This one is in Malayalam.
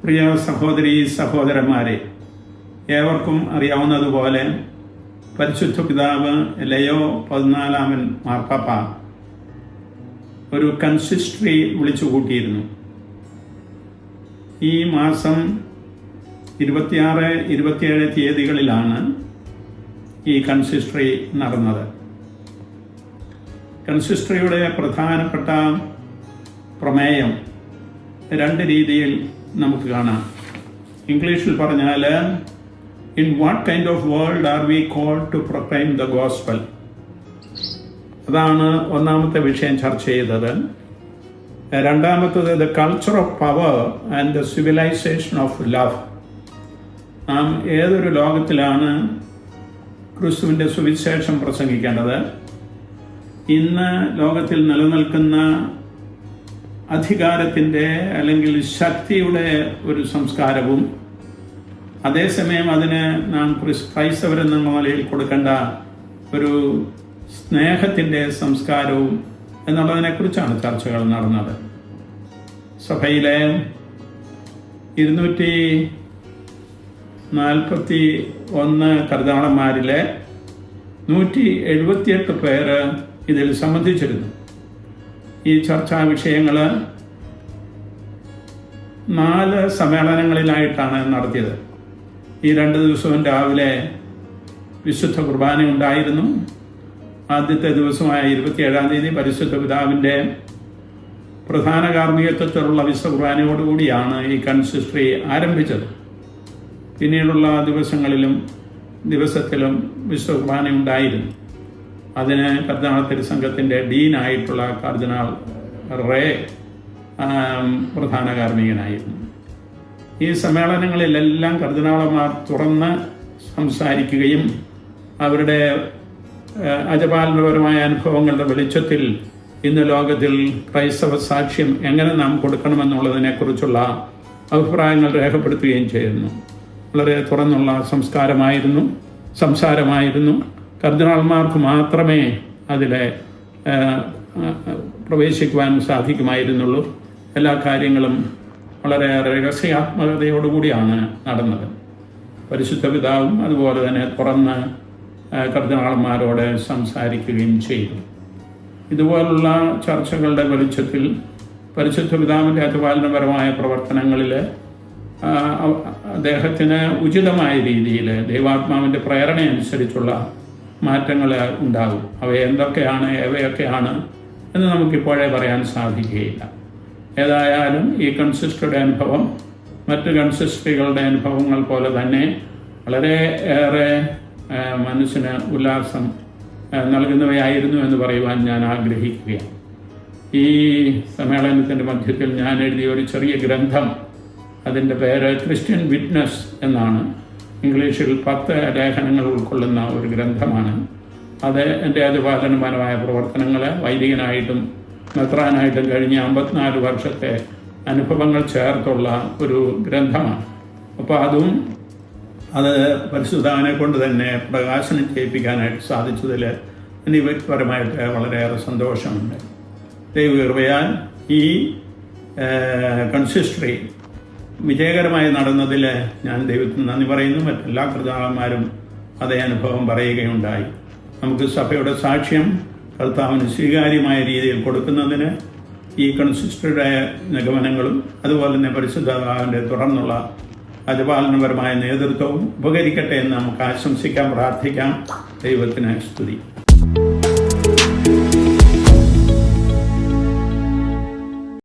പ്രിയ സഹോദരീ സഹോദരന്മാരെ, ഏവർക്കും അറിയാവുന്നതുപോലെ പരിശുദ്ധ പിതാവ് ലയോ 14 മാർപ്പാപ്പ ഒരു കൺസിസ്റ്ററി വിളിച്ചു കൂട്ടിയിരുന്നു. ഈ മാസം 26, 27 തീയതികളിലാണ് ഈ കൺസിസ്റ്ററി നടന്നത്. കൺസിസ്റ്ററിയുടെ പ്രധാനപ്പെട്ട പ്രമേയം 2 രീതിയിൽ നമുക്ക് കാണാം. ഇംഗ്ലീഷിൽ പറഞ്ഞാൽ in what kind of world are we called to proclaim the gospel, അതാണ് ഒന്നാമത്തെ വിഷയം ചർച്ച ചെയ്തത്. രണ്ടാമത്തത് the culture of power and the civilisation of love. നാം ഏതൊരു ലോകത്തിലാണ് ക്രിസ്തുവിൻ്റെ സുവിശേഷം പ്രസംഗിക്കേണ്ടത്? ഇന്ന് ലോകത്തിൽ നിലനിൽക്കുന്ന അധികാരത്തിൻ്റെ അല്ലെങ്കിൽ ശക്തിയുടെ ഒരു സംസ്കാരവും അതേസമയം അതിന് നാം ക്രൈസ്തവരെന്നുള്ള നിലയിൽ കൊടുക്കേണ്ട ഒരു സ്നേഹത്തിൻ്റെ സംസ്കാരവും എന്നുള്ളതിനെക്കുറിച്ചാണ് ചർച്ചകൾ നടന്നത്. സഭയിലെ 241 കർദ്ദിനാളന്മാരിലെ 178 പേര് ഇതിൽ സംബന്ധിച്ചിരുന്നു. ഈ ചർച്ചാ വിഷയങ്ങൾ 4 സമ്മേളനങ്ങളിലായിട്ടാണ് നടത്തിയത്. ഈ 2 ദിവസവും രാവിലെ വിശുദ്ധ കുർബാന ഉണ്ടായിരുന്നു. ആദ്യത്തെ ദിവസമായ 27-ാം തീയതി പരിശുദ്ധ പിതാവിൻ്റെ പ്രധാന കാർമ്മികത്വത്തിലുള്ള വിശുദ്ധ കുർബാനയോടുകൂടിയാണ് ഈ കൺസിസ്റ്ററി ആരംഭിച്ചത്. പിന്നീടുള്ള ദിവസത്തിലും വിശുദ്ധ കുർബാന ഉണ്ടായിരുന്നു. അതിന് കർദ്ദിനാൾ തിരുസംഘത്തിൻ്റെ ഡീനായിട്ടുള്ള കർദ്ദിനാൾ റേ പ്രധാന കാർമ്മികനായിരുന്നു. ഈ സമ്മേളനങ്ങളിലെല്ലാം കർദ്ദിനാളന്മാർ തുറന്ന് സംസാരിക്കുകയും അവരുടെ അജപാലനപരമായ അനുഭവങ്ങളുടെ വെളിച്ചത്തിൽ ഇന്ന് ലോകത്തിൽ ക്രൈസ്തവ സാക്ഷ്യം എങ്ങനെ നാം കൊടുക്കണമെന്നുള്ളതിനെക്കുറിച്ചുള്ള അഭിപ്രായങ്ങൾ രേഖപ്പെടുത്തുകയും ചെയ്യുന്നു. വളരെ തുറന്നുള്ള സംസാരമായിരുന്നു. കർദ്ദിനാൾമാർക്ക് മാത്രമേ അതിലെ പ്രവേശിക്കുവാൻ സാധിക്കുമായിരുന്നുള്ളൂ. എല്ലാ കാര്യങ്ങളും വളരെ രഹസ്യാത്മകതയോടുകൂടിയാണ് നടന്നത്. പരിശുദ്ധ പിതാവും അതുപോലെ തന്നെ തുറന്ന് കർദ്ദിനാൾമാരോട് സംസാരിക്കുകയും ചെയ്തു. ഇതുപോലുള്ള ചർച്ചകളുടെ വെളിച്ചത്തിൽ പരിശുദ്ധ പിതാവിൻ്റെ അധിപാലനപരമായ പ്രവർത്തനങ്ങളിൽ അദ്ദേഹത്തിന് ഉചിതമായ രീതിയിൽ ദൈവാത്മാവിൻ്റെ പ്രേരണയനുസരിച്ചുള്ള മാറ്റങ്ങൾ ഉണ്ടാകും. അവയൊക്കെയാണ് എന്ന് നമുക്കിപ്പോഴേ പറയാൻ സാധിക്കുകയില്ല. ഏതായാലും ഈ കൺസിസ്റ്ററിയുടെ അനുഭവം മറ്റ് കൺസിസ്റ്ററികളുടെ അനുഭവങ്ങൾ പോലെ തന്നെ വളരെ ഏറെ മനസ്സിന് ഉല്ലാസം നൽകുന്നവയായിരുന്നു എന്ന് പറയുവാൻ ഞാൻ ആഗ്രഹിക്കുകയാണ്. ഈ സമ്മേളനത്തിൻ്റെ മധ്യത്തിൽ ഞാൻ എഴുതിയ ഒരു ചെറിയ ഗ്രന്ഥം, അതിൻ്റെ പേര് ക്രിസ്ത്യൻ വിറ്റ്നസ് എന്നാണ്. ഇംഗ്ലീഷിൽ 10 ലേഖനങ്ങൾ ഉൾക്കൊള്ളുന്ന ഒരു ഗ്രന്ഥമാണ്. അത് എൻ്റെ അധിപാലനപരമായ പ്രവർത്തനങ്ങൾ വൈദികനായിട്ടും മെത്രാനായിട്ടും കഴിഞ്ഞ 54 വർഷത്തെ അനുഭവങ്ങൾ ചേർത്തുള്ള ഒരു ഗ്രന്ഥമാണ്. അപ്പോൾ അത് പരിശുദ്ധാവിനെ കൊണ്ട് തന്നെ പ്രകാശനം ചെയ്യിപ്പിക്കാനായിട്ട് സാധിച്ചതിൽ എനിക്ക് വ്യക്തിപരമായിട്ട് വളരെയേറെ സന്തോഷമുണ്ട്. ദൈവകൃപയാൽ ഈ കൺസിസ്റ്ററി വിജയകരമായി നടന്നതിൽ ഞാൻ ദൈവത്തിന് നന്ദി പറയുന്നു. മറ്റെല്ലാ കർദ്ദിനാളന്മാരും അതേ അനുഭവം പറയുകയുണ്ടായി. നമുക്ക് സഭയുടെ സാക്ഷ്യം കർത്താവിന് സ്വീകാര്യമായ രീതിയിൽ കൊടുക്കുന്നതിന് ഈ കൺസിസ്റ്ററിയുടെ നിഗമനങ്ങളും അതുപോലെ തന്നെ പരിശുദ്ധാവിൻ്റെ തുടർന്നുള്ള അധിപാലനപരമായ നേതൃത്വവും ഉപകരിക്കട്ടെ എന്ന് നമുക്ക് ആശംസിക്കാം, പ്രാർത്ഥിക്കാം. ദൈവത്തിന് സ്തുതി.